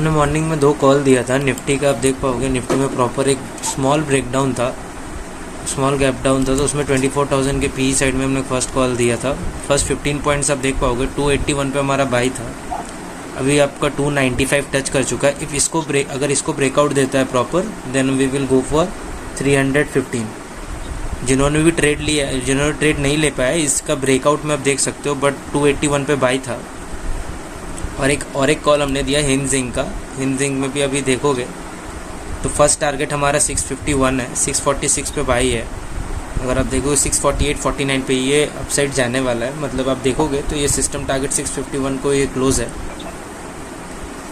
हमने मॉर्निंग में 2 कॉल दिया था निफ्टी का। आप देख पाओगे निफ्टी में प्रॉपर एक स्मॉल ब्रेकडाउन था, स्मॉल गैप डाउन था, तो उसमें 24,000 के पी साइड में हमने फर्स्ट कॉल दिया था। फर्स्ट 15 पॉइंट्स आप देख पाओगे 281 पे हमारा बाई था। अभी आपका 295 टच कर चुका है। इफ इसको अगर इसको ब्रेकआउट देता है proper, then we will go for 315। जिन्होंने भी ट्रेड लिया, जिन्होंने ट्रेड नहीं ले पाया, इसका ब्रेकआउट में आप देख सकते हो, बट 281 पे बाई था। और एक कॉल हमने दिया हिंजिंग का। हिंजिंग में भी अभी देखोगे तो फर्स्ट टारगेट हमारा 651 है, 646 पे बाई है। अगर आप देखोगे 648, 49 पे ये अपसाइड जाने वाला है। मतलब आप देखोगे तो ये सिस्टम टारगेट 651 को ये क्लोज है।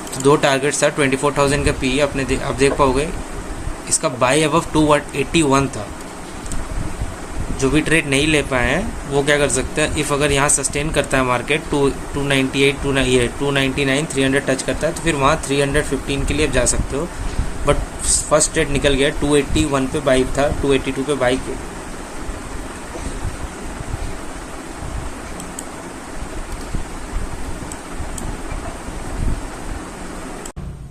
तो 2 टारगेट्स था, 24,000 का पी आप देख पाओगे। इसका बाई अबव 281 था। जो भी ट्रेड नहीं ले पाए हैं वो क्या कर सकते हैं, इफ़ अगर यहाँ सस्टेन करता है मार्केट 298, 299, 300 टच करता है, तो फिर वहाँ 315 के लिए आप जा सकते हो। बट फर्स्ट ट्रेड निकल गया, 281 पे बाई था, 282 पे बाई के।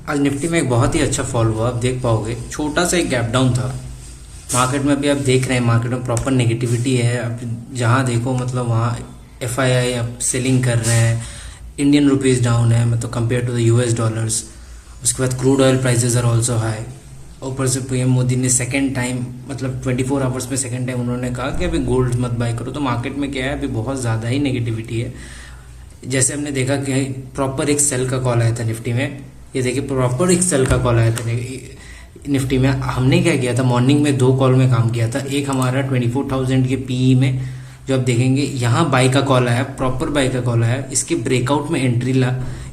आज निफ्टी में एक बहुत ही अच्छा फॉल हुआ। आप देख पाओगे छोटा सा एक गैप डाउन था। मार्केट में अभी आप देख रहे हैं, मार्केट में प्रॉपर नेगेटिविटी है। आप जहाँ देखो मतलब वहाँ FII आप सेलिंग कर रहे हैं। इंडियन रुपीज़ डाउन है, मतलब compare to the US dollars. उसके बाद crude oil prices are also high. ऊपर से PM मोदी ने सेकेंड टाइम, मतलब 24 आवर्स में सेकेंड टाइम उन्होंने कहा कि अभी गोल्ड मत बाय करो। तो मार्केट में क्या है, अभी बहुत ज़्यादा ही नेगेटिविटी है। जैसे हमने देखा कि प्रॉपर एक सेल का कॉल आया था निफ्टी में। ये देखिए प्रॉपर एक सेल का कॉल आया था निफ्टी में। हमने क्या किया था, मॉर्निंग में 2 कॉल में काम किया था। एक हमारा 24,000 के PE में, जो आप देखेंगे यहाँ बाई का कॉल आया, प्रॉपर बाई का कॉल आया। इसके ब्रेकआउट में एंट्री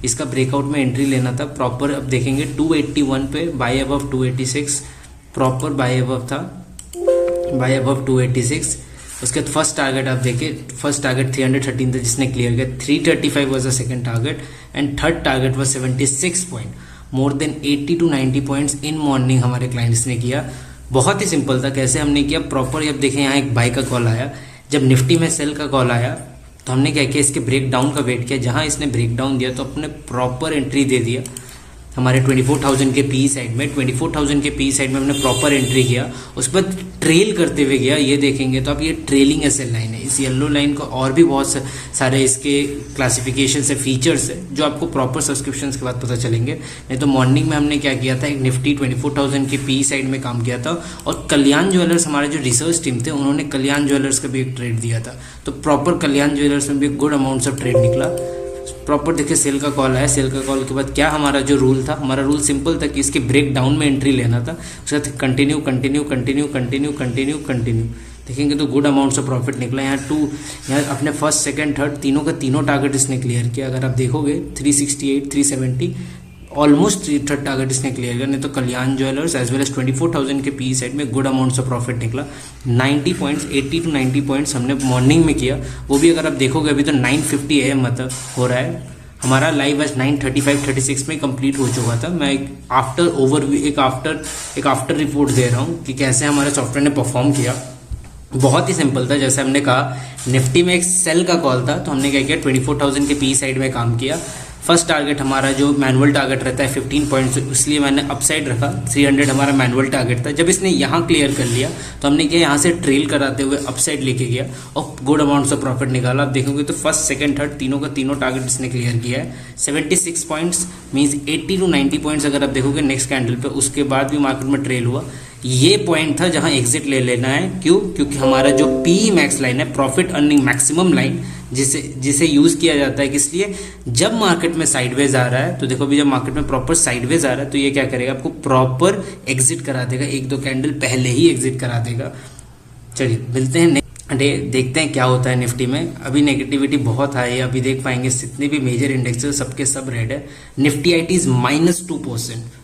इसका ब्रेकआउट में एंट्री लेना था प्रॉपर। अब देखेंगे 281 पे by above 286, proper by above था, बाई अबव 286। उसके बाद फर्स्ट टारगेट आप देखिए, फर्स्ट टारगेट 313 था जिसने क्लियर किया। 335 was the second target and third target was 76 point. More than 80 to 90 points in morning हमारे क्लाइंट्स ने किया। बहुत ही सिंपल था। कैसे हमने किया, प्रॉपर अब देखें यहाँ एक बाई का कॉल आया। जब निफ्टी में सेल का कॉल आया तो हमने क्या किया, इसके ब्रेक डाउन का वेट किया। जहाँ इसने ब्रेक डाउन दिया तो अपने प्रॉपर एंट्री दे दिया हमारे 24,000 के पी साइड में। 24,000 के पी साइड में हमने प्रॉपर एंट्री किया। उसके बाद ट्रेल करते हुए गया। ये देखेंगे तो आप ये ट्रेलिंग SL लाइन है। इस येलो लाइन को और भी बहुत सारे इसके क्लासिफिकेशन से फीचर्स है जो आपको प्रॉपर सब्सक्रिप्शन के बाद पता चलेंगे। नहीं तो मॉर्निंग में हमने क्या किया था, एक निफ्टी 24,000 के पी साइड में काम किया था। और कल्याण ज्वेलर्स, हमारे जो रिसर्च टीम थे, उन्होंने कल्याण ज्वेलर्स का भी एक ट्रेड दिया था। तो प्रॉपर कल्याण ज्वेलर्स में भी गुड अमाउंट्स ऑफ ट्रेड निकला। प्रॉपर देखिए सेल का कॉल आया। सेल का कॉल के बाद क्या हमारा जो रूल था, हमारा रूल सिंपल था कि इसके ब्रेक डाउन में एंट्री लेना था। उसके बाद continue continue continue continue continue continue देखेंगे तो गुड अमाउंट्स ऑफ प्रॉफिट निकला। यहाँ अपने फर्स्ट सेकंड थर्ड तीनों का तीनों टारगेट इसने क्लियर किया। अगर आप देखोगे 368, 370 ऑलमोस्ट थर्ड टारगेट इसने क्लियर किया। नहीं तो कल्याण ज्वेलर्स एज वेल एज 24,000 के पी साइड में गुड अमाउंट्स ऑफ प्रॉफिट निकला। 90 पॉइंट्स, 80 to 90 पॉइंट्स हमने मॉर्निंग में किया। वो भी अगर आप देखोगे अभी तो 950 AM मतलब हो रहा है। हमारा लाइव आज 9:35-36 में कंप्लीट हो चुका था। मैं एक आफ्टर ओवरव्यू, एक आफ्टर रिपोर्ट दे रहा हूँ कि कैसे हमारे सॉफ्टवेयर ने परफॉर्म किया। बहुत ही सिंपल था। जैसे हमने कहा निफ्टी में एक सेल का कॉल था, तो हमने क्या किया, 24,000 के पी साइड में काम किया। फर्स्ट टारगेट हमारा जो मैनुअल टारगेट रहता है 15 पॉइंट्स, इसलिए मैंने अपसाइड रखा। 300 हमारा मैनुअल टारगेट था। जब इसने यहाँ क्लियर कर लिया तो हमने किया, यहाँ से ट्रेल कराते हुए अपसाइड लेके गया और गुड अमाउंट्स ऑफ प्रॉफिट निकाला। आप देखोगे तो फर्स्ट सेकंड थर्ड तीनों का तीनों टारगेट इसने क्लियर किया है। 76 पॉइंट्स मीन्स 80 to 90 पॉइंट्स अगर आप देखोगे नेक्स्ट कैंडल पे। उसके बाद भी मार्केट में ट्रेल हुआ। ये पॉइंट था जहां एग्जिट ले लेना है। क्यों? क्योंकि हमारा जो PE मैक्स लाइन है, प्रॉफिट अर्निंग मैक्सिमम लाइन, जिसे यूज किया जाता है। किस लिए? जब मार्केट में साइडवेज आ रहा है, तो देखो भी जब मार्केट में प्रॉपर साइडवेज आ रहा है तो ये क्या करेगा, आपको प्रॉपर एग्जिट करा देगा। 1-2 कैंडल पहले ही एग्जिट करा देगा। चलिए मिलते हैं देखते हैं क्या होता है निफ्टी में। अभी नेगेटिविटी बहुत हाई है। अभी देख पाएंगे जितने भी मेजर इंडेक्स सबके सब रेड है। Nifty IT -2%।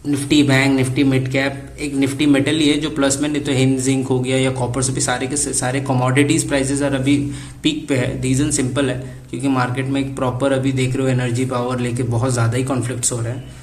Nifty bank, Nifty mid cap, एक निफ्टी मेटल ही है जो प्लस में, नहीं तो हिंद जिंक हो गया या कॉपर से भी सारे के सारे कमोडिटीज प्राइसेस और अभी पीक पे है। रीजन सिंपल है क्योंकि मार्केट में एक प्रॉपर अभी देख रहे हो एनर्जी पावर लेके बहुत ज़्यादा ही कॉन्फ्लिक्ट्स हो रहे हैं।